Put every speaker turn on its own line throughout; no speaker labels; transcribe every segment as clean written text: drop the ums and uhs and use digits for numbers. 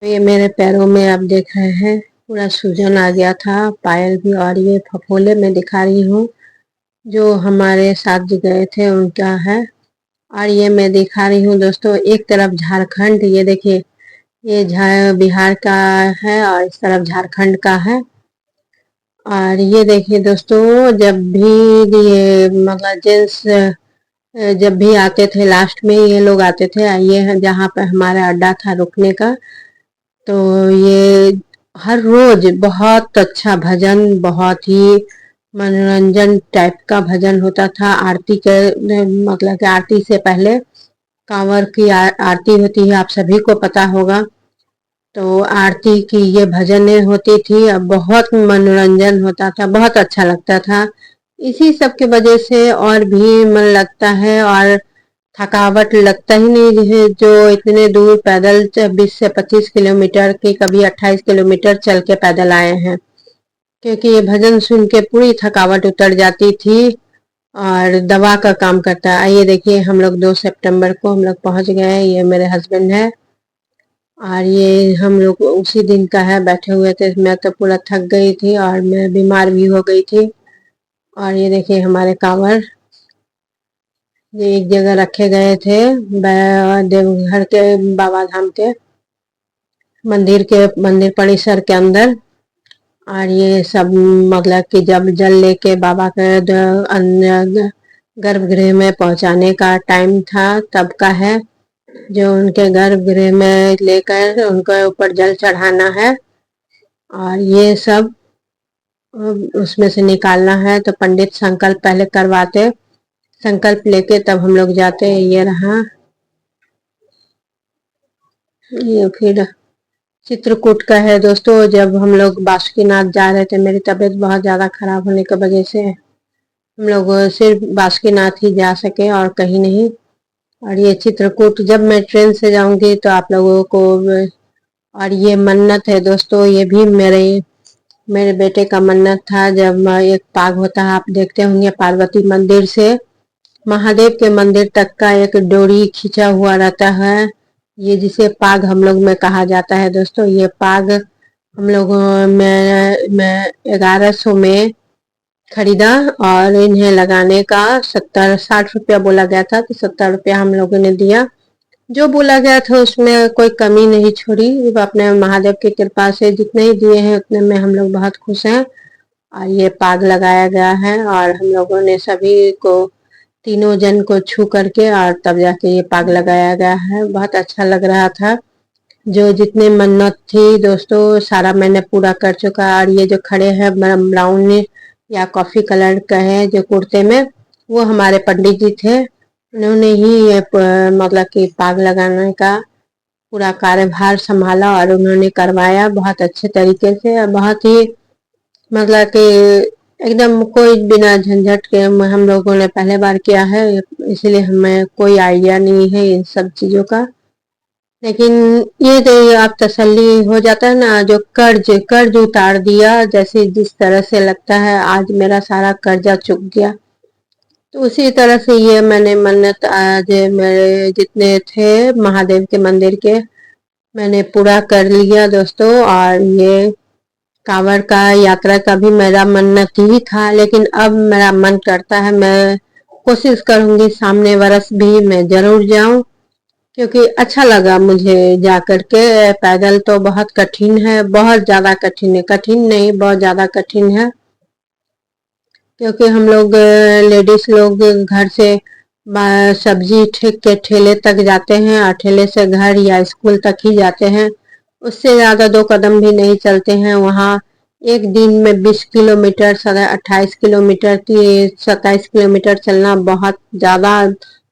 ये मेरे पैरों में आप देख रहे हैं पूरा सूजन आ गया था, पायल भी। और ये फफोले में दिखा रही हूँ, जो हमारे साथ जो गए थे उनका है। और ये मैं दिखा रही हूँ दोस्तों, एक तरफ झारखंड, ये देखिए, ये बिहार का है और इस तरफ झारखंड का है। और ये देखिए दोस्तों, जब भी ये मतलब जेंट्स जब भी आते थे, लास्ट में ये लोग आते थे। ये है जहाँ पे हमारा अड्डा था रुकने का। तो ये हर रोज बहुत अच्छा भजन, बहुत ही मनोरंजन टाइप का भजन होता था। आरती के मतलब कि आरती से पहले कांवर की आरती होती है, आप सभी को पता होगा। तो आरती की ये भजनें होती थी, अब बहुत मनोरंजन होता था, बहुत अच्छा लगता था। इसी सब की वजह से और भी मन लगता है, और थकावट लगता ही नहीं है। जो इतने दूर पैदल 20 से 25 किलोमीटर की, कभी 28 किलोमीटर चल के पैदल आए हैं, क्योंकि ये भजन सुन के पूरी थकावट उतर जाती थी और दवा का काम करता है। आइए देखिए, हम लोग 2 सितंबर को हम लोग पहुंच गए। ये मेरे हस्बैंड है और ये हम लोग उसी दिन का है। बैठे हुए थे, मैं तो पूरा थक गई थी और मैं बीमार भी हो गई थी। और ये देखिए हमारे कांवर, ये एक जगह रखे गए थे देवघर के बाबा धाम के मंदिर परिसर के अंदर। और ये सब मतलब कि जब जल लेके बाबा के गर्भगृह में पहुंचाने का टाइम था, तब का है। जो उनके गर्भगृह में लेकर उनके ऊपर जल चढ़ाना है और ये सब उसमें से निकालना है। तो पंडित संकल्प पहले करवाते, संकल्प लेके तब हम लोग जाते। ये रहा, ये फिर चित्रकूट का है दोस्तों। जब हम लोग बासुकीनाथ जा रहे थे, मेरी तबीयत बहुत ज़्यादा खराब होने की वजह से हम लोग सिर्फ बासुकीनाथ ही जा सके और कहीं नहीं। और ये चित्रकूट जब मैं ट्रेन से जाऊंगी तो आप लोगों को। और ये मन्नत है दोस्तों, ये भी मेरे बेटे का मन्नत था। जब एक पाग होता है, आप देखते होंगे, पार्वती मंदिर से महादेव के मंदिर तक का एक डोरी खींचा हुआ रहता है, ये जिसे पाग हम लोग में कहा जाता है दोस्तों। ये पाग हम लोगों में 1100 में खरीदा और इन्हें लगाने का 70-60 रुपया बोला गया था, तो 70 रुपया हम लोगों ने दिया। जो बोला गया था उसमें कोई कमी नहीं छोड़ी। अपने महादेव की कृपा से जितने ही दिए हैं उतने में हम लोग बहुत खुश हैं। और ये पाग लगाया गया है और हम लोगों ने सभी को, तीनों जन को छू करके और तब जाके ये पाग लगाया गया है। बहुत अच्छा लग रहा था। जो जितने मन्नत थी दोस्तों, सारा मैंने पूरा कर चुका। और ये जो खड़े हैं ब्राउन या कॉफी कलर का है जो कुर्ते में, वो हमारे पंडित जी थे। उन्होंने ही ये मतलब कि पाग लगाने का पूरा कार्यभार संभाला और उन्होंने करवाया बहुत अच्छे तरीके से। और बहुत ही मतलब कि एकदम कोई बिना झंझट के हम लोगों ने पहले बार किया है, इसलिए हमें कोई आइडिया नहीं है इन सब चीज़ों का। लेकिन ये तो आप तसल्ली हो जाता है ना, जो कर्ज कर्ज उतार दिया, जैसे जिस तरह से लगता है आज मेरा सारा कर्जा चुक गया। तो उसी तरह से ये मैंने मन्नत आज मेरे जितने थे महादेव के मंदिर के, मैंने पूरा कर लिया दोस्तों। और ये कांवड़ का यात्रा का भी मेरा मन्नत ही था, लेकिन अब मेरा मन करता है, मैं कोशिश करूंगी सामने वर्ष भी मैं जरूर जाऊं, क्योंकि अच्छा लगा मुझे जा करके। पैदल तो बहुत कठिन है, बहुत ज़्यादा कठिन है, कठिन नहीं बहुत ज़्यादा कठिन है। क्योंकि हम लोग लेडीज लोग घर से सब्जी ठीक के ठेले तक जाते हैं और ठेले से घर या स्कूल तक ही जाते हैं। उससे ज़्यादा 2 कदम भी नहीं चलते हैं। वहाँ एक दिन में 20 किलोमीटर 28 किलोमीटर की 27 किलोमीटर चलना बहुत ज़्यादा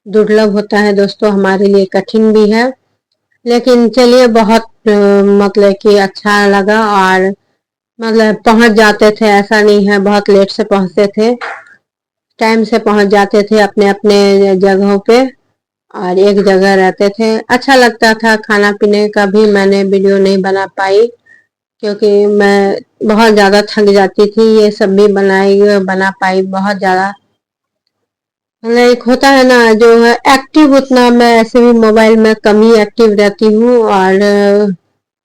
दुर्लभ होता है दोस्तों, हमारे लिए कठिन भी है। लेकिन चलिए, बहुत मतलब कि अच्छा लगा। और मतलब पहुंच जाते थे, ऐसा नहीं है बहुत लेट से पहुंचते थे, टाइम से पहुंच जाते थे अपने अपने जगहों पे। और एक जगह रहते थे, अच्छा लगता था। खाना पीने का भी मैंने वीडियो नहीं बना पाई, क्योंकि मैं बहुत ज़्यादा थक जाती थी। ये सब भी बना पाई बहुत ज़्यादा। मतलब एक होता है ना, जो है एक्टिव, उतना मैं ऐसे भी मोबाइल में कम ही एक्टिव रहती हूँ। और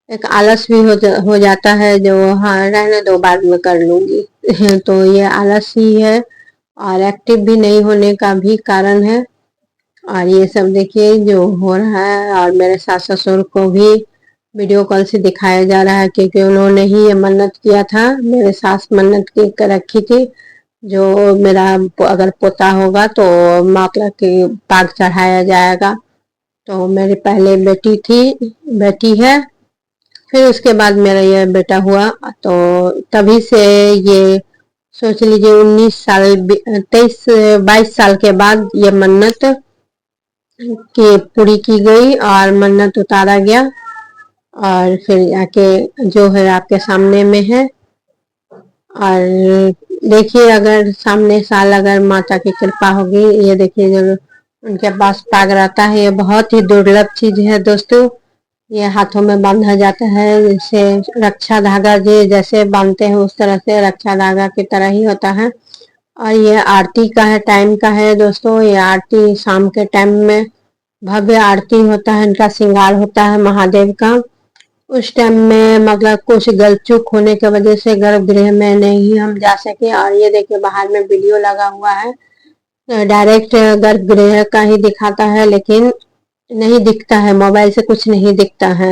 एक आलस भी हो जाता है, जो हाँ रहने दो बाद में कर लूंगी। तो ये आलस ही है और एक्टिव भी नहीं होने का भी कारण है। और ये सब देखिए जो हो रहा है, और मेरे सास ससुर को भी वीडियो कॉल से दिखाया जा रहा है, क्योंकि उन्होंने ही ये मन्नत किया था। मेरे सास मन्नत की कर रखी थी, जो मेरा अगर पोता होगा तो माता के पाग चढ़ाया जाएगा। तो मेरी पहले बेटी थी, बेटी है, फिर उसके बाद मेरा ये बेटा हुआ। तो तभी से ये सोच लीजिए 19 साल 23 22 साल के बाद ये मन्नत की पूरी की गई और मन्नत उतारा गया। और फिर जाके जो है आपके सामने में है। और देखिए अगर सामने साल अगर माता की कृपा होगी, ये देखिए जो उनके पास पाग रहता है, ये बहुत ही दुर्लभ चीज है दोस्तों। ये हाथों में बांधा जाता है, जैसे रक्षा धागा जी जैसे बांधते हैं उस तरह से रक्षा धागा की तरह ही होता है। और ये आरती का है, टाइम का है दोस्तों। ये आरती शाम के टाइम में भव्य आरती होता है, इनका श्रृंगार होता है महादेव का। उस टाइम में मतलब कुछ गलत चूक होने की वजह से गर्भगृह में नहीं हम जा सके। और ये देखिए बाहर में वीडियो लगा हुआ है, डायरेक्ट गर्भगृह का ही दिखाता है, लेकिन नहीं दिखता है, मोबाइल से कुछ नहीं दिखता है।